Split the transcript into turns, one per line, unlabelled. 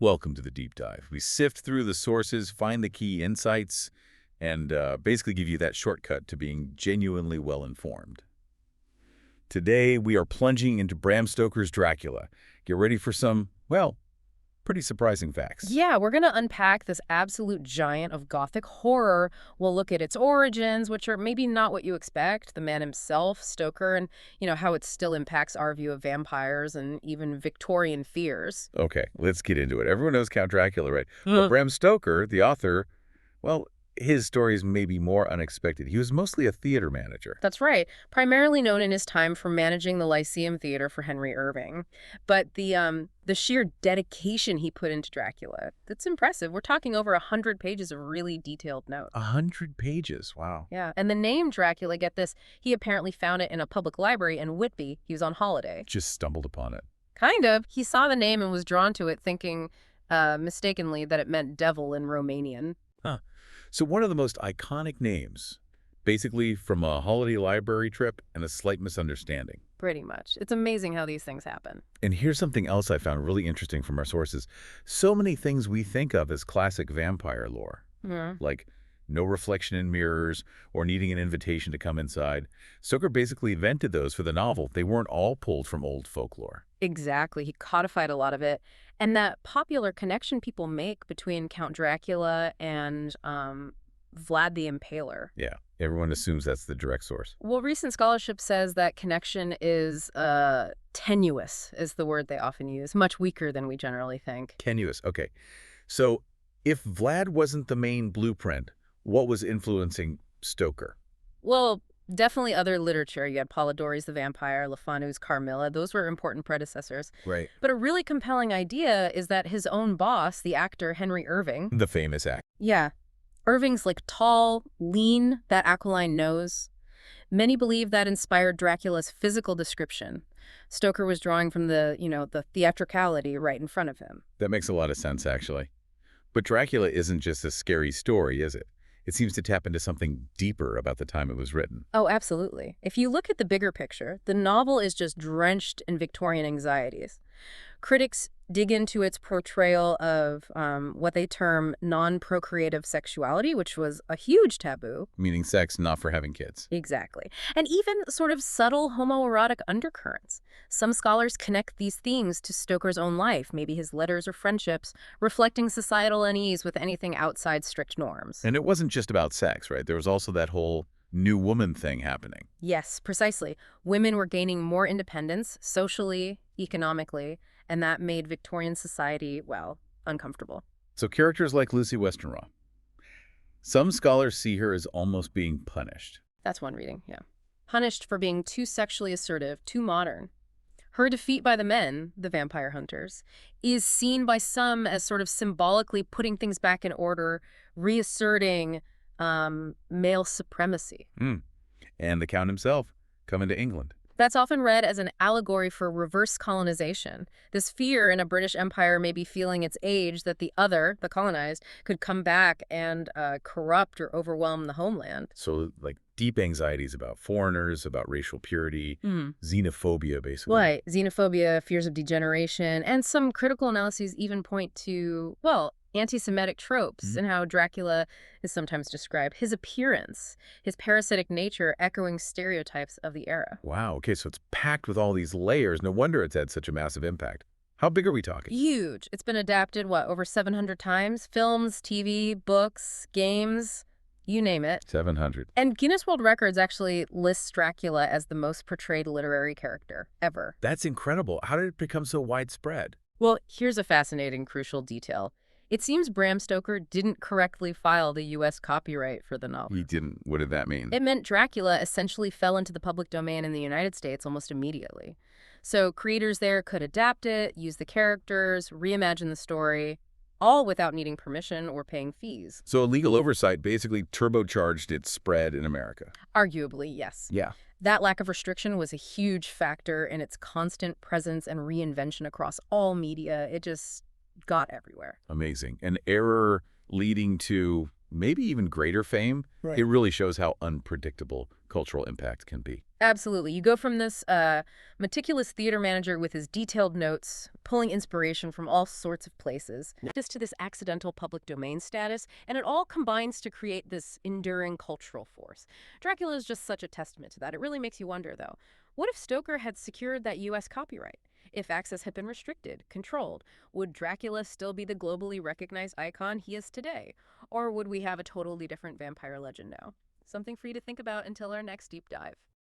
Welcome to the deep dive. We sift through the sources, find the key insights, and basically give you that shortcut to being genuinely well-informed. Today, we are plunging into Bram Stoker's Dracula. Get ready for some, well, pretty surprising facts.
Yeah, we're going to unpack this absolute giant of Gothic horror. We'll look at its origins, which are maybe not what you expect, the man himself, Stoker, and, how it still impacts our view of vampires and even Victorian fears.
Okay, let's get into it. Everyone knows Count Dracula, right? But
Huh.
Bram Stoker, the author, well, his stories may be more unexpected. He was mostly a theater manager.
That's right. Primarily known in his time for managing the Lyceum Theater for Henry Irving. But the sheer dedication he put into Dracula, that's impressive. We're talking over 100 pages of really detailed notes.
100 pages, wow.
Yeah, and the name Dracula, get this, he apparently found it in a public library in Whitby. He was on holiday.
Just stumbled upon it.
Kind of. He saw the name and was drawn to it, thinking mistakenly that it meant devil in Romanian.
Huh. So one of the most iconic names, basically from a holiday library trip and a slight misunderstanding.
Pretty much. It's amazing how these things happen.
And here's something else I found really interesting from our sources. So many things we think of as classic vampire lore,
Yeah.
like no reflection in mirrors or needing an invitation to come inside. Stoker basically invented those for the novel. They weren't all pulled from old folklore.
Exactly. He codified a lot of it. And that popular connection people make between Count Dracula and Vlad the Impaler.
Yeah, everyone assumes that's the direct source.
Well, recent scholarship says that connection is tenuous, is the word they often use, much weaker than we generally think.
Tenuous, okay. So if Vlad wasn't the main blueprint, what was influencing Stoker?
Well, definitely other literature. You had Polidori's The Vampire, Le Fanu's Carmilla. Those were important predecessors.
Right.
But a really compelling idea is that his own boss, the actor Henry Irving.
The famous act.
Yeah. Irving's like tall, lean, that aquiline nose. Many believe that inspired Dracula's physical description. Stoker was drawing from the theatricality right in front of him.
That makes a lot of sense, actually. But Dracula isn't just a scary story, is it? It seems to tap into something deeper about the time it was written.
Oh, absolutely. If you look at the bigger picture, the novel is just drenched in Victorian anxieties. Critics dig into its portrayal of what they term non-procreative sexuality, which was a huge taboo.
Meaning sex not for having kids.
Exactly. And even sort of subtle homoerotic undercurrents. Some scholars connect these themes to Stoker's own life, maybe his letters or friendships, reflecting societal unease with anything outside strict norms.
And it wasn't just about sex, right? There was also that whole new woman thing happening.
Yes, precisely. Women were gaining more independence, socially, economically, and that made Victorian society, well, uncomfortable.
So characters like Lucy Westenra. Some scholars see her as almost being punished.
That's one reading, yeah. Punished for being too sexually assertive, too modern. Her defeat by the men, the vampire hunters, is seen by some as sort of symbolically putting things back in order, reasserting male supremacy.
And the Count himself coming to England.
That's often read as an allegory for reverse colonization. This fear in a British Empire may be feeling its age that the other, the colonized, could come back and corrupt or overwhelm the homeland.
So like deep anxieties about foreigners, about racial purity, xenophobia, basically.
Right. Xenophobia, fears of degeneration, and some critical analyses even point to, well, anti-Semitic tropes and how Dracula is sometimes described. His appearance, his parasitic nature echoing stereotypes of the era.
Wow, okay, so it's packed with all these layers. No wonder it's had such a massive impact. How big are we talking?
Huge. It's been adapted, over 700 times? Films, TV, books, games, you name it.
700.
And Guinness World Records actually lists Dracula as the most portrayed literary character ever.
That's incredible. How did it become so widespread?
Well, here's a fascinating, crucial detail. It seems Bram Stoker didn't correctly file the U.S. copyright for the novel.
He didn't. What did that mean?
It meant Dracula essentially fell into the public domain in the United States almost immediately. So creators there could adapt it, use the characters, reimagine the story, all without needing permission or paying fees.
So legal oversight basically turbocharged its spread in America.
Arguably, yes.
Yeah.
That lack of restriction was a huge factor in its constant presence and reinvention across all media. It just got everywhere.
Amazing. An error leading to maybe even greater fame,
Right.
it really shows how unpredictable cultural impact can be.
Absolutely. You go from this meticulous theater manager with his detailed notes, pulling inspiration from all sorts of places, just to this accidental public domain status, and it all combines to create this enduring cultural force. Dracula is just such a testament to that. It really makes you wonder, though, what if Stoker had secured that U.S. copyright? If access had been restricted, controlled, would Dracula still be the globally recognized icon he is today? Or would we have a totally different vampire legend now? Something for you to think about until our next deep dive.